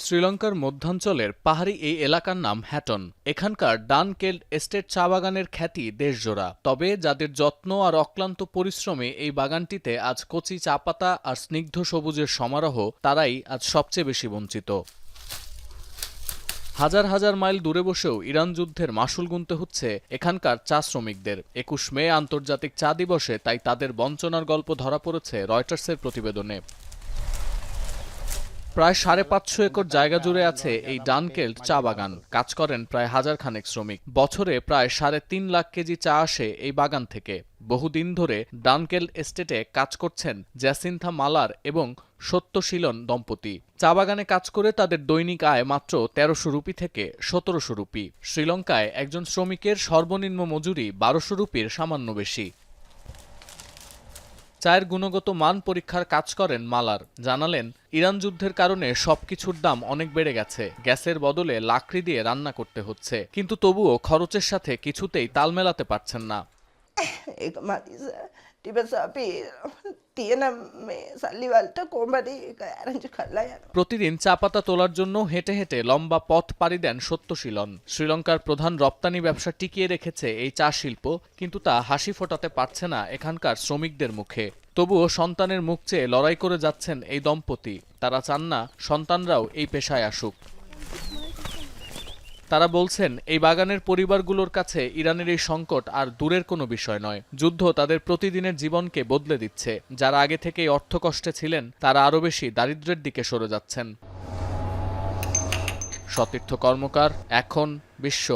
শ্রীলঙ্কার মধ্যাঞ্চলের পাহাড়ি এই এলাকার নাম হ্যাটন। এখানকার ডানকেল্ড এস্টেট চা বাগানের খ্যাতি দেশজোড়া। তবে যাদের যত্ন আর অক্লান্ত পরিশ্রমে এই বাগানটিতে আজ কচি চা পাতা আর স্নিগ্ধ সবুজের সমারোহ, তারাই আজ সবচেয়ে বেশি বঞ্চিত। হাজার হাজার মাইল দূরে বসেও ইরান যুদ্ধের মাশুল গুনতে হচ্ছে এখানকার চা শ্রমিকদের। ২১ মে আন্তর্জাতিক চা দিবসে তাই তাদের বঞ্চনার গল্প ধরা পড়েছে রয়টার্সের প্রতিবেদনে। প্রায় ৫৫০ একর জায়গা জুড়ে আছে এই ডানকেল্ড চা বাগান। কাজ করেন প্রায় হাজার খানেক শ্রমিক। বছরে প্রায় ৩.৫ লাখ কেজি চা আসে এই বাগান থেকে। বহুদিন ধরে ডানকেল্ড এস্টেটে কাজ করছেন জ্যাসিন্থা মালার এবং সত্যশীলন দম্পতি। চা বাগানে কাজ করে তাদের দৈনিক আয় মাত্র ১৩০০ রুপি থেকে ১৭০০ রুপি। শ্রীলঙ্কায় একজন শ্রমিকের সর্বনিম্ন মজুরি ১২০০ রুপির সামান্য বেশি। চায়ের গুণগত মান পরীক্ষার কাজ করেন মালার। জানালেন, ইরান যুদ্ধের কারণে সবকিছুর দাম অনেক বেড়ে গেছে। গ্যাসের বদলে লাকড়ি দিয়ে রান্না করতে হচ্ছে, কিন্তু তবুও খরচের সাথে কিছুতেই তাল মেলাতে পারছেন না। প্রতিদিন চা পাতা তোলার জন্য হেঁটে হেঁটে লম্বা পথ পাড়ি দেন সত্যশীলন। শ্রীলঙ্কার প্রধান রপ্তানি ব্যবসা টিকিয়ে রেখেছে এই চা শিল্প, কিন্তু তা হাসি ফোটাতে পারছে না এখানকার শ্রমিকদের মুখে। তবুও সন্তানের মুখ চেয়ে লড়াই করে যাচ্ছেন এই দম্পতি। তারা চান না সন্তানরাও এই পেশায় আসুক। তারা বলছেন, এই বাগানের পরিবারগুলোর কাছে ইরানের এই সংকট আর দূরের কোনো বিষয় নয়। যুদ্ধ তাদের প্রতিদিনের জীবনকে বদলে দিচ্ছে। যারা আগে থেকেই অর্থকষ্টে ছিলেন, তারা আরও বেশি দারিদ্র্যের দিকে সরে যাচ্ছেন। সতীর্থ কর্মকার, এখন বিশ্ব।